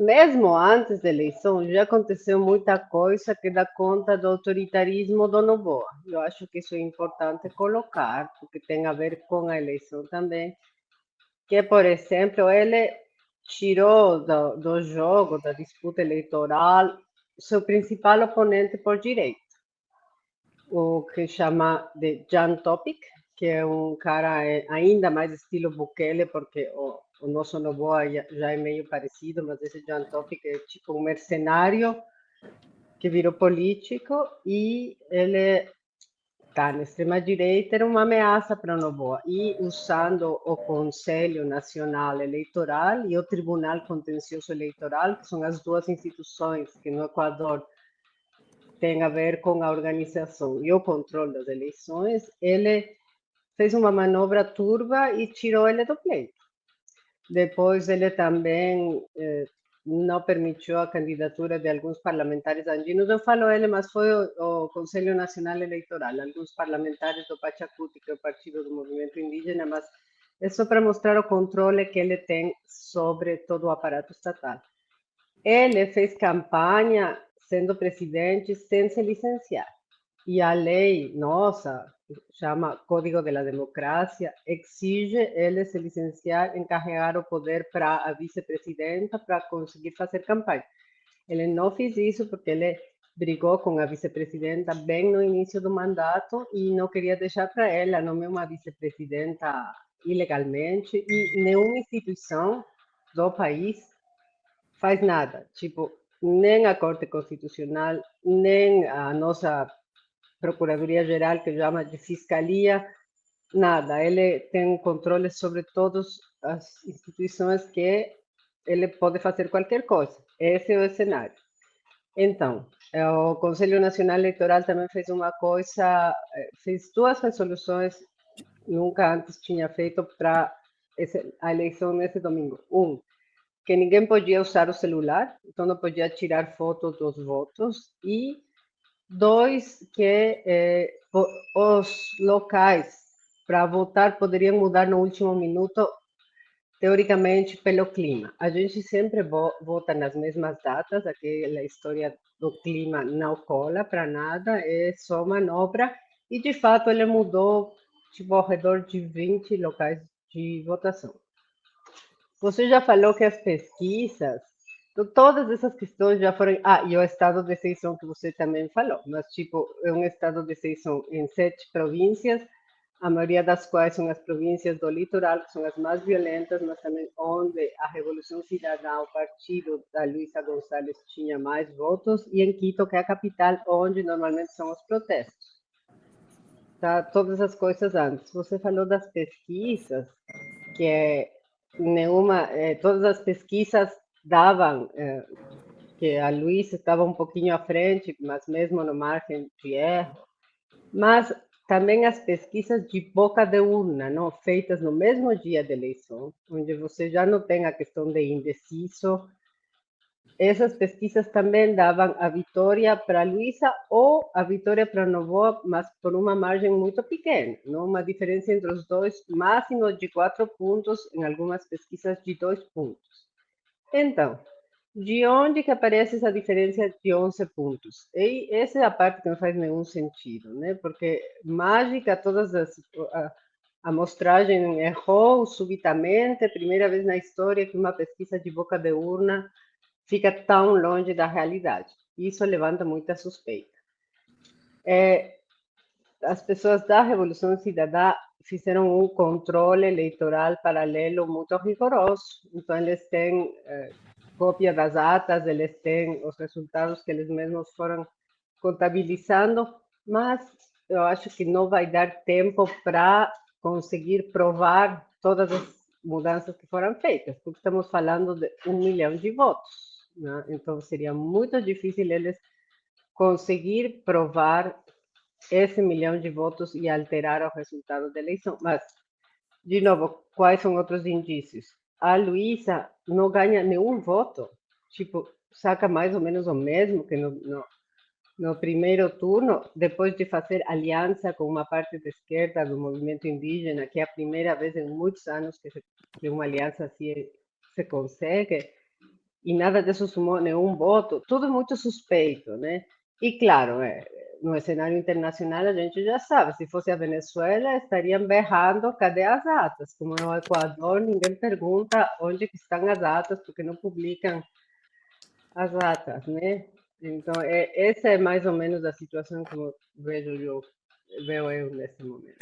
mesmo antes da eleição, já aconteceu muita coisa que dá conta do autoritarismo do Noboa. Eu acho que isso é importante colocar, porque tem a ver com a eleição também, que, por exemplo, ele tirou do jogo, da disputa eleitoral, seu principal oponente por direita, o que chama de Jan Topic, que é um cara ainda mais estilo Bukele, porque o nosso Noboa já é meio parecido, mas esse Jan Topic é tipo um mercenário que virou político e ele está na extrema-direita, era uma ameaça para o Noboa. E usando o Conselho Nacional Eleitoral e o Tribunal Contencioso Eleitoral, que são as duas instituições que no Equador tem a ver com a organização e o controle das eleições, ele fez uma manobra turva e tirou ele do pleito. Depois ele também não permitiu a candidatura de alguns parlamentares andinos. Eu falo ele, mas foi o Conselho Nacional Eleitoral, alguns parlamentares do Pachacuti, que é o partido do movimento indígena, mas é só para mostrar o controle que ele tem sobre todo o aparato estatal. Ele fez campanha sendo presidente sem se licenciar. E a lei nossa, chama Código de la Democracia, exige ele se licenciar, encarregar o poder para a vice-presidenta para conseguir fazer campanha. Ele não fez isso porque ele brigou com a vice-presidenta bem no início do mandato e não queria deixar para ela nomear uma vice-presidenta ilegalmente e nenhuma instituição do país faz nada. Tipo, nem a Corte Constitucional, nem a nossa Procuradoria-Geral, que chama de Fiscalia, nada. Ele tem um controle sobre todas as instituições que ele pode fazer qualquer coisa. Esse é o cenário. Então, o Conselho Nacional Eleitoral também fez uma coisa, fez duas resoluções, nunca antes tinha feito para a eleição nesse domingo. Que ninguém podia usar o celular, então não podia tirar fotos dos votos. E dois, que os locais para votar poderiam mudar no último minuto, teoricamente pelo clima. A gente sempre vota nas mesmas datas, aquela história do clima não cola para nada, é só manobra. E de fato ele mudou tipo ao redor de 20 locais de votação. Você já falou que as pesquisas, todas essas questões já foram. Ah, e o estado de exceção que você também falou, mas tipo, é um estado de exceção em 7 províncias, a maioria das quais são as províncias do litoral, que são as mais violentas, mas também onde a Revolução Cidadã, o partido da Luísa Gonçalves, tinha mais votos, e em Quito, que é a capital, onde normalmente são os protestos. Tá? Todas as coisas antes. Você falou das pesquisas, que nenhuma, todas as pesquisas davam que a Luísa estava um pouquinho à frente, mas mesmo no margem de erro. Mas também as pesquisas de boca de urna, não feitas no mesmo dia da eleição, onde você já não tem a questão de indeciso. Essas pesquisas também davam a vitória para Luísa ou a vitória para Novoa, mas por uma margem muito pequena, não? Uma diferença entre os dois, máximo de 4 pontos, em algumas pesquisas de 2 pontos. Então, de onde que aparece essa diferença de 11 pontos? E essa é a parte que não faz nenhum sentido, né? Porque mágica, a amostragem errou subitamente, primeira vez na história que uma pesquisa de boca de urna fica tão longe da realidade. Isso levanta muita suspeita. As pessoas da Revolução Cidadã fizeram um controle eleitoral paralelo muito rigoroso. Então, eles têm cópia das atas, eles têm os resultados que eles mesmos foram contabilizando, mas eu acho que não vai dar tempo para conseguir provar todas as mudanças que foram feitas, porque estamos falando de 1 milhão de votos, né? Então seria muito difícil eles conseguir provar esse milhão de votos e alterar o resultado da eleição. Mas, de novo, quais são outros indícios? A Luísa não ganha nenhum voto, tipo, saca mais ou menos o mesmo que no primeiro turno, depois de fazer aliança com uma parte da esquerda do movimento indígena, que é a primeira vez em muitos anos que uma aliança assim se consegue, e nada disso sumou nenhum voto, tudo muito suspeito, né? E claro, no cenário internacional a gente já sabe, se fosse a Venezuela estariam berrando, cadê as atas? Como no Equador, ninguém pergunta onde que estão as atas, porque não publicam as atas, né? Então, essa é mais ou menos a situação como vejo eu nesse momento.